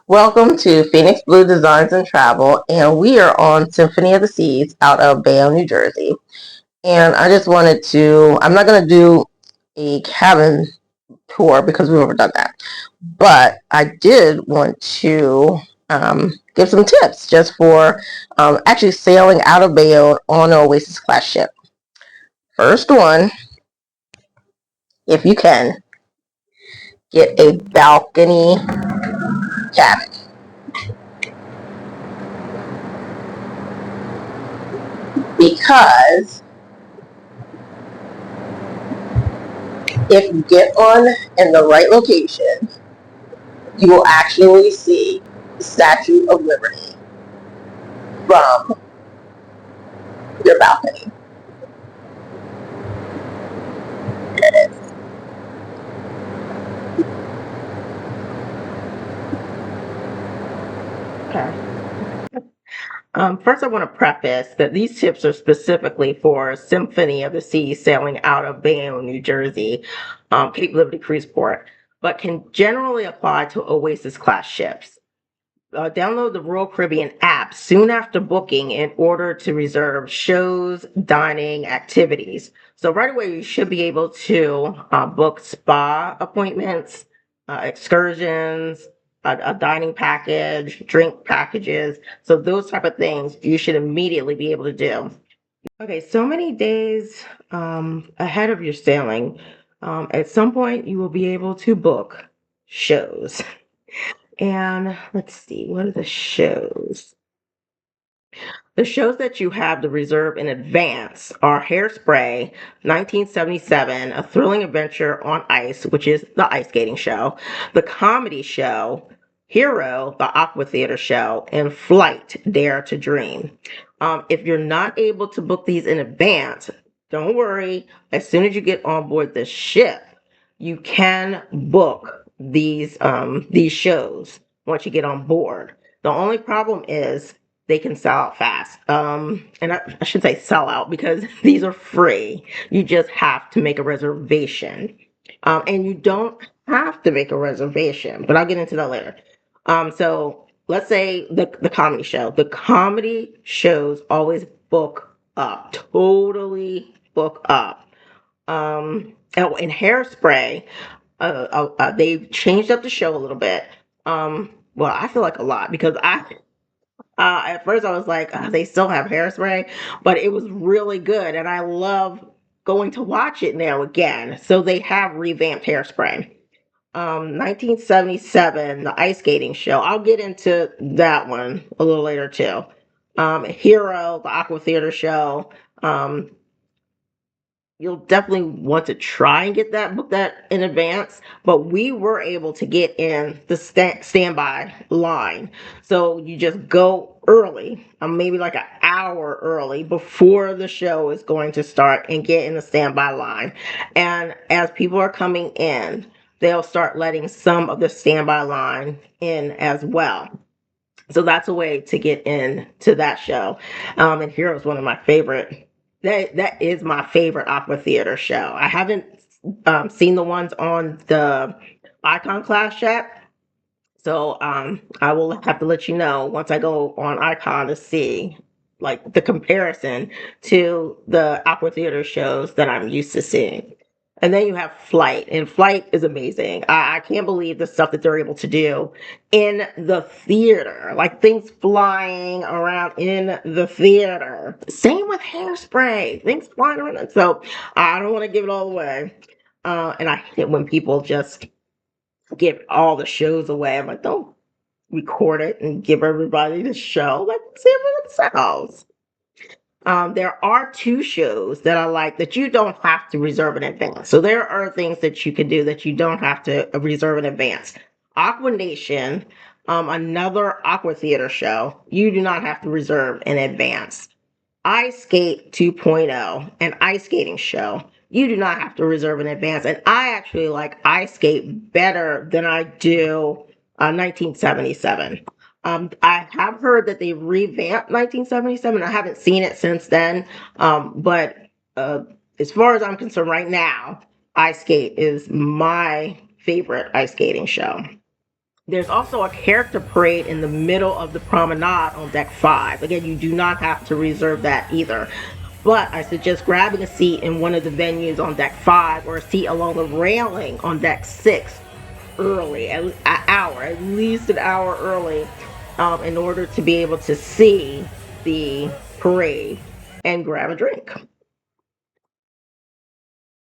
Welcome to Phoenix Blue Designs and Travel, and we are on Symphony of the Seas out of Bayonne, New Jersey. And I just wanted to, I'm not going to do a cabin tour because we've never done that, but I did want to give some tips just for actually sailing out of Bayonne on an Oasis class ship. First one, if you can, get a balcony cabin because if you get on in the right location, you will actually see the Statue of Liberty from your balcony. Okay. First, I want to preface that these tips are specifically for Symphony of the Seas sailing out of Bayonne, New Jersey, Cape Liberty Cruise Port, but can generally apply to Oasis class ships. Download the Royal Caribbean app soon after booking in order to reserve shows, dining, activities. So right away, you should be able to book spa appointments, excursions, a dining package, drink packages. So those type of things you should immediately be able to do. Okay, so many days ahead of your sailing, at some point you will be able to book shows. And let's see, what are the shows? The shows that you have to reserve in advance are Hairspray, 1977, A Thrilling Adventure on Ice, which is the ice skating show, the comedy show, Hero, the Aqua Theater show, and Flight, Dare to Dream. If you're not able to book these in advance, don't worry. As soon as you get on board the ship, you can book these shows once you get on board. The only problem is they can sell out fast. And I should say sell out because these are free. You just have to make a reservation. And you don't have to make a reservation, but I'll get into that later. So let's say the comedy show. The comedy shows always book up, totally book up. In Hairspray, they've changed up the show a little bit. Well, I feel like a lot because at first I was like, "Oh, they still have Hairspray," but it was really good, and I love going to watch it now again. So they have revamped Hairspray. 1977, the ice skating show. I'll get into that one a little later too. Hero, the Aqua Theater show. Um, you'll definitely want to try and get that book that in advance, but we were able to get in the standby line, so you just go early, maybe like an hour early before the show is going to start, and get in the standby line. And as people are coming in, they'll start letting some of the standby line in as well. So that's a way to get in to that show. And Hero is one of my favorite. That is my favorite Aqua Theater show. I haven't seen the ones on the Icon class yet, so I will have to let you know once I go on Icon to see like the comparison to the Aqua Theater shows that I'm used to seeing. And then you have Flight, and Flight is amazing. I can't believe the stuff that they're able to do in the theater, like things flying around in the theater. Same with Hairspray, things flying around. So I don't want to give it all away. And I hate it when people just give all the shows away. I'm like, don't record it and give everybody the show. Let them see it for themselves. There are two shows that I like that you don't have to reserve in advance. So there are things that you can do that you don't have to reserve in advance. Aqua Nation, another Aqua Theater show, you do not have to reserve in advance. Ice Skate 2.0, an ice skating show. You do not have to reserve in advance. And I actually like Ice Skate better than I do 1977. I have heard that they revamped 1977. I haven't seen it since then. But as far as I'm concerned right now, Ice Skate is my favorite ice skating show. There's also a character parade in the middle of the promenade on deck 5. Again, you do not have to reserve that either. But I suggest grabbing a seat in one of the venues on deck 5 or a seat along the railing on deck 6 early, an hour, at least an hour early, in order to be able to see the parade and grab a drink.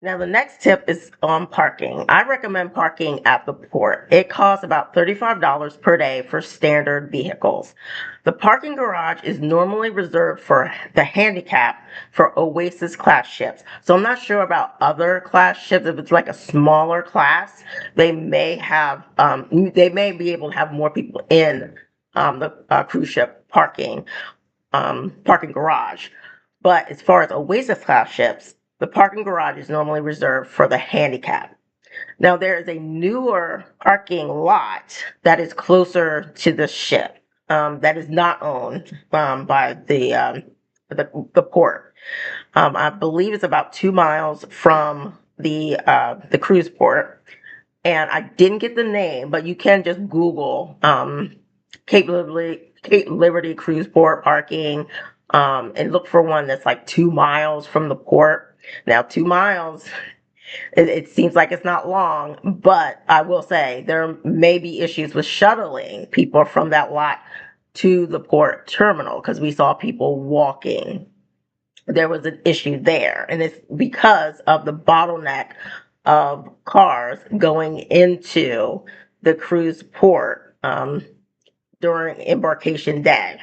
Now, the next tip is on parking. I recommend parking at the port. It costs about $35 per day for standard vehicles. The parking garage is normally reserved for the handicap for Oasis class ships. So I'm not sure about other class ships. If it's like a smaller class, they may be able to have more people in the cruise ship parking garage. But as far as Oasis class ships, the parking garage is normally reserved for the handicap. Now, there is a newer parking lot that is closer to the ship that is not owned by the port. I believe it's about 2 miles from the cruise port, and I didn't get the name, but you can just Google Cape Liberty Cruise Port parking, and look for one that's like 2 miles from the port. Now, 2 miles, it seems like it's not long, but I will say there may be issues with shuttling people from that lot to the port terminal because we saw people walking. There was an issue there, and it's because of the bottleneck of cars going into the cruise port during embarkation day.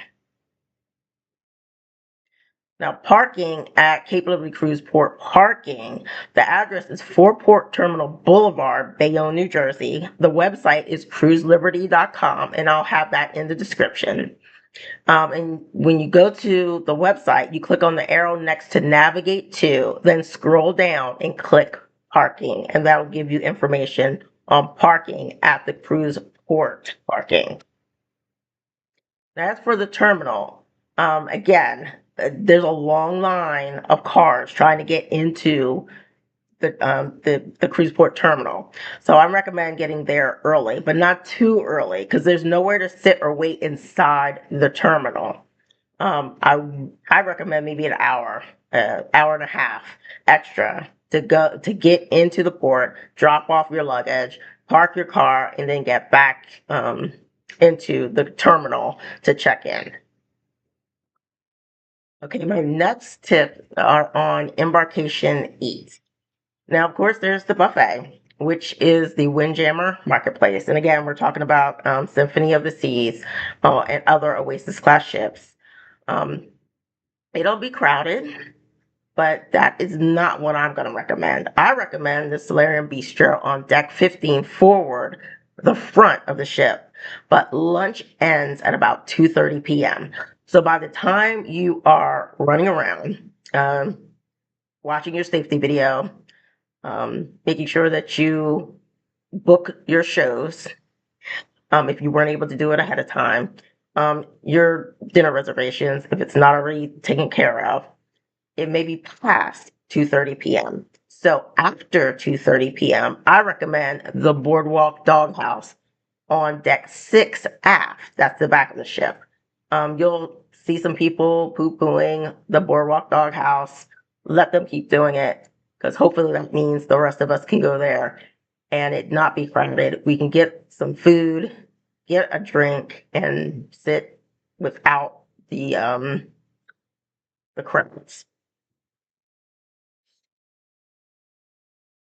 Now, parking at Cape Liberty Cruise Port parking, the address is 4 Port Terminal Boulevard, Bayonne, New Jersey. The website is cruiseliberty.com, and I'll have that in the description. And when you go to the website, you click on the arrow next to navigate to, then scroll down and click parking, and that'll give you information on parking at the cruise port parking. As for the terminal, again, there's a long line of cars trying to get into the cruise port terminal. So I recommend getting there early, but not too early because there's nowhere to sit or wait inside the terminal. I recommend maybe an hour and a half extra to get into the port, drop off your luggage, park your car, and then get back into the terminal to check in. Okay, my next tips are on embarkation eats. Now, of course, there's the buffet, which is the Windjammer Marketplace. And again, we're talking about Symphony of the Seas and other Oasis class ships. It'll be crowded, but that is not what I'm going to recommend. I recommend the Solarium Bistro on deck 15 forward, the front of the ship. But lunch ends at about 2:30 p.m. So by the time you are running around, watching your safety video, making sure that you book your shows, if you weren't able to do it ahead of time, your dinner reservations, if it's not already taken care of, it may be past 2:30 p.m. So after 2:30 p.m., I recommend the Boardwalk Doghouse on deck 6 aft. That's the back of the ship. You'll see some people poo-pooing the Boardwalk Doghouse. Let them keep doing it because hopefully that means the rest of us can go there and it not be crowded. We can get some food, get a drink, and sit without the crowds.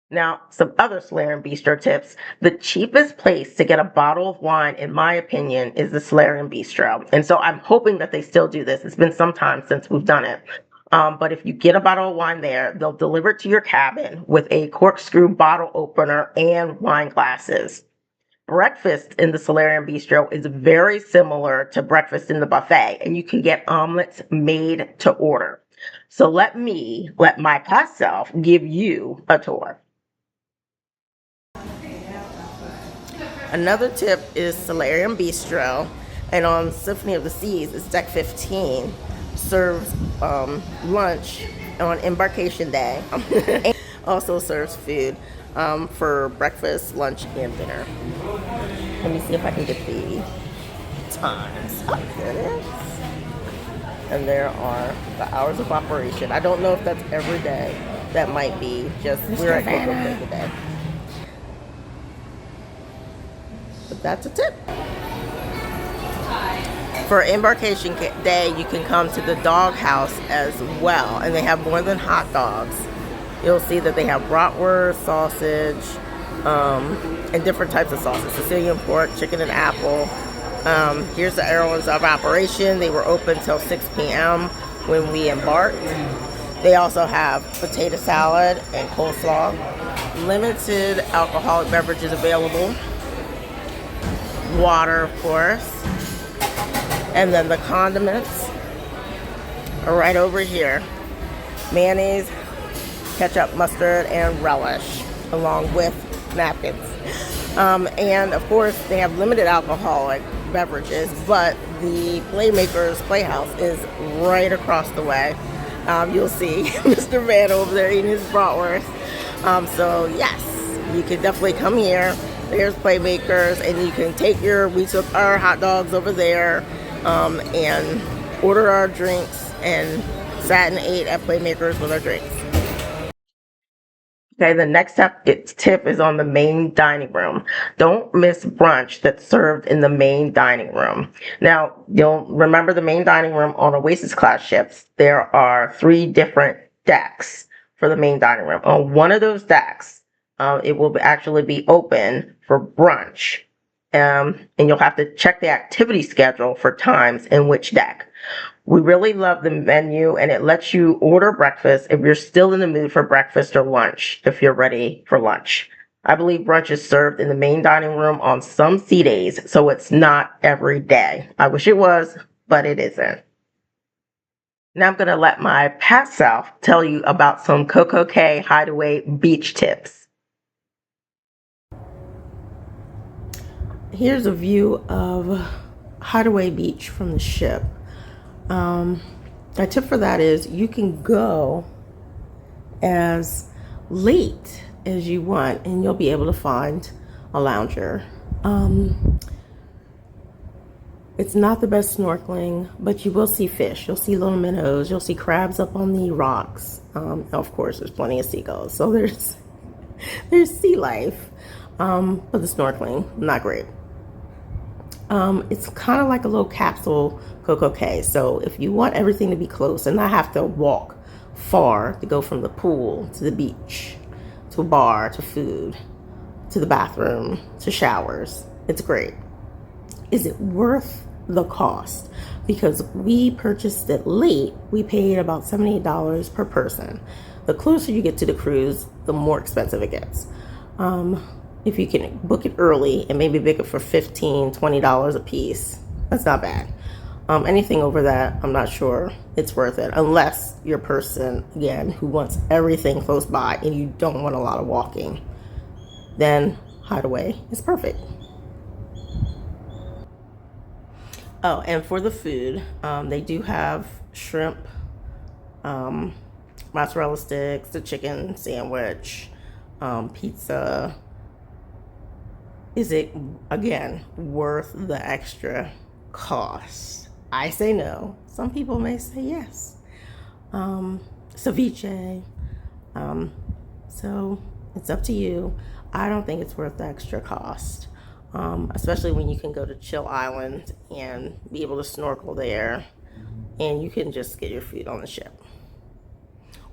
Now, some other Solarium Bistro tips. The cheapest place to get a bottle of wine, in my opinion, is the Solarium Bistro. And so I'm hoping that they still do this. It's been some time since we've done it. But if you get a bottle of wine there, they'll deliver it to your cabin with a corkscrew bottle opener and wine glasses. Breakfast in the Solarium Bistro is very similar to breakfast in the buffet, and you can get omelets made to order. So let my past self give you a tour. Another tip is Solarium Bistro, and on Symphony of the Seas, it's deck 15, serves lunch on embarkation day. also serves food for breakfast, lunch, and dinner. Let me see if I can get the times. Oh, there it is. And there are the hours of operation. I don't know if that's every day. That might be just we're at Coco today. But that's a tip. For embarkation day, you can come to the dog house as well, and they have more than hot dogs. You'll see that they have bratwurst, sausage, and different types of sauces: Sicilian pork, chicken, and apple. Here's the hours of operation. They were open till 6 p.m. when we embarked. They also have potato salad and coleslaw. Limited alcoholic beverages available. Water, of course. And then the condiments are right over here. Mayonnaise, ketchup, mustard, and relish, along with napkins. And of course, they have limited alcoholic beverages, but the Playmakers Playhouse is right across the way. You'll see Mr. Van over there eating his bratwurst. So yes, you can definitely come here. There's Playmakers, and you can we took our hot dogs over there, and order our drinks and sat and ate at Playmakers with our drinks. Okay, the next tip is on the main dining room. Don't miss brunch that's served in the main dining room. Now, you'll remember the main dining room on Oasis class ships. There are 3 different decks for the main dining room. On one of those decks, it will actually be open for brunch. And you'll have to check the activity schedule for times in which deck. We really love the menu, and it lets you order breakfast if you're still in the mood for breakfast or lunch, if you're ready for lunch. I believe brunch is served in the main dining room on some sea days, so it's not every day. I wish it was, but it isn't. Now I'm going to let my past self tell you about some Coco Cay Hideaway beach tips. Here's a view of Hideaway Beach from the ship. A tip for that is you can go as late as you want, and you'll be able to find a lounger. It's not the best snorkeling, but you will see fish. You'll see little minnows. You'll see crabs up on the rocks. Of course, there's plenty of seagulls, so there's sea life, but the snorkeling, not great. It's kind of like a little capsule Coco Cay. So if you want everything to be close and not have to walk far to go from the pool to the beach, to a bar, to food, to the bathroom, to showers, it's great. Is it worth the cost? Because we purchased it late, we paid about $78 per person. The closer you get to the cruise, the more expensive it gets. If you can book it early and maybe book it for $15, $20 a piece, that's not bad. Anything over that, I'm not sure it's worth it, unless you're a person, again, who wants everything close by and you don't want a lot of walking. Then Hideaway is perfect. Oh, and for the food, they do have shrimp, mozzarella sticks, the chicken sandwich, pizza. Is it, again, worth the extra cost? I say no. Some people may say yes. Ceviche. So it's up to you. I don't think it's worth the extra cost, especially when you can go to Chill Island and be able to snorkel there, and you can just get your food on the ship,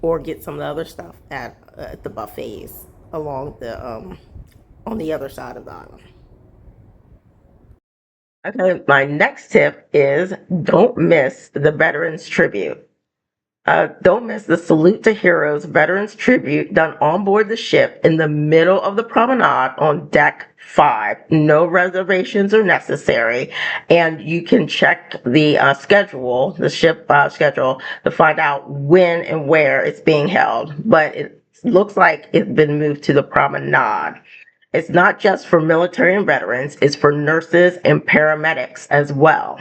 or get some of the other stuff at the buffets along the on the other side of the island. Okay, my next tip is don't miss the Veterans Tribute. Don't miss the Salute to Heroes Veterans Tribute done on board the ship in the middle of the promenade on deck 5. No reservations are necessary, and you can check the the ship schedule, to find out when and where it's being held. But it looks like it's been moved to the promenade. It's not just for military and veterans, it's for nurses and paramedics as well.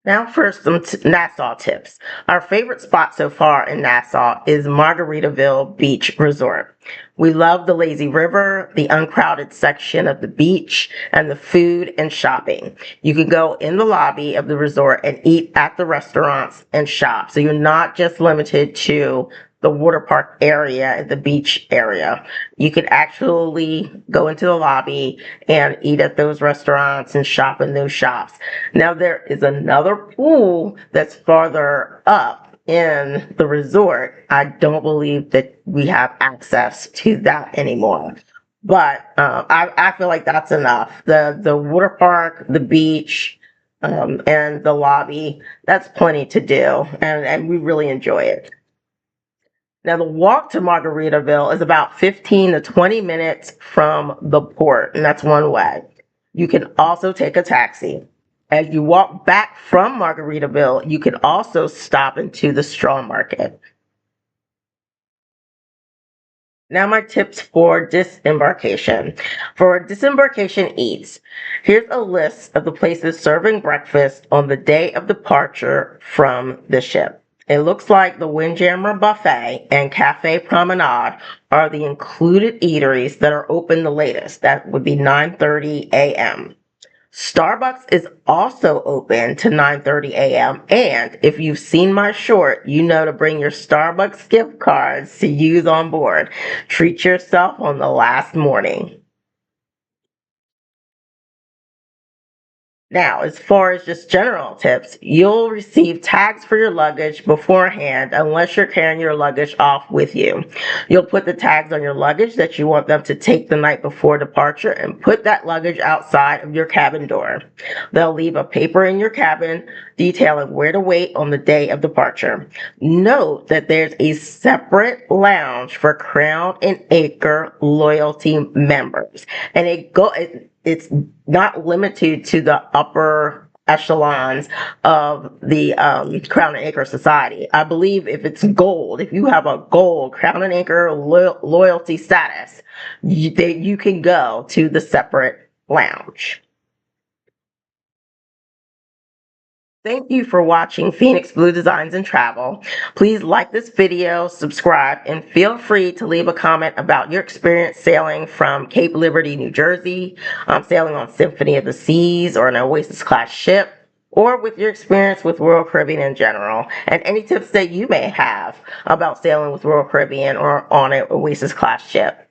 Now for some Nassau tips. Our favorite spot so far in Nassau is Margaritaville Beach Resort. We love the lazy river, the uncrowded section of the beach, and the food and shopping. You can go in the lobby of the resort and eat at the restaurants and shop. So you're not just limited to the water park area and the beach area. You could actually go into the lobby and eat at those restaurants and shop in those shops. Now there is another pool that's farther up in the resort. I don't believe that we have access to that anymore. But I feel like that's enough. The water park, the beach, and the lobby, that's plenty to do, and we really enjoy it. Now, the walk to Margaritaville is about 15 to 20 minutes from the port, and that's one way. You can also take a taxi. As you walk back from Margaritaville, you can also stop into the straw market. Now, my tips for disembarkation. For disembarkation eats, here's a list of the places serving breakfast on the day of departure from the ship. It looks like the Windjammer Buffet and Cafe Promenade are the included eateries that are open the latest. That would be 9:30 a.m. Starbucks is also open to 9:30 a.m. And if you've seen my short, you know to bring your Starbucks gift cards to use on board. Treat yourself on the last morning. Now, as far as just general tips, you'll receive tags for your luggage beforehand unless you're carrying your luggage off with you. You'll put the tags on your luggage that you want them to take the night before departure and put that luggage outside of your cabin door. They'll leave a paper in your cabin detailing where to wait on the day of departure. Note that there's a separate lounge for Crown and Acre loyalty members, and it's not limited to the upper echelons of the Crown and Acre Society. I believe if it's gold, if you have a gold Crown and Acre loyalty status, you can go to the separate lounge. Thank you for watching Phoenix Blue Designs and Travel. Please like this video, subscribe, and feel free to leave a comment about your experience sailing from Cape Liberty, New Jersey, sailing on Symphony of the Seas or an Oasis class ship, or with your experience with Royal Caribbean in general, and any tips that you may have about sailing with Royal Caribbean or on an Oasis class ship.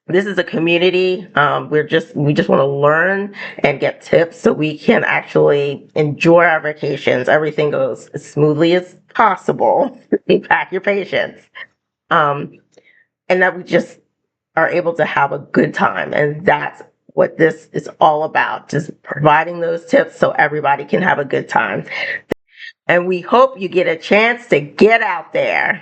This is a community. We just want to learn and get tips so we can actually enjoy our vacations. Everything goes as smoothly as possible. Pack your patience. Um, and that we just are able to have a good time. And that's what this is all about. Just providing those tips so everybody can have a good time. And we hope you get a chance to get out there.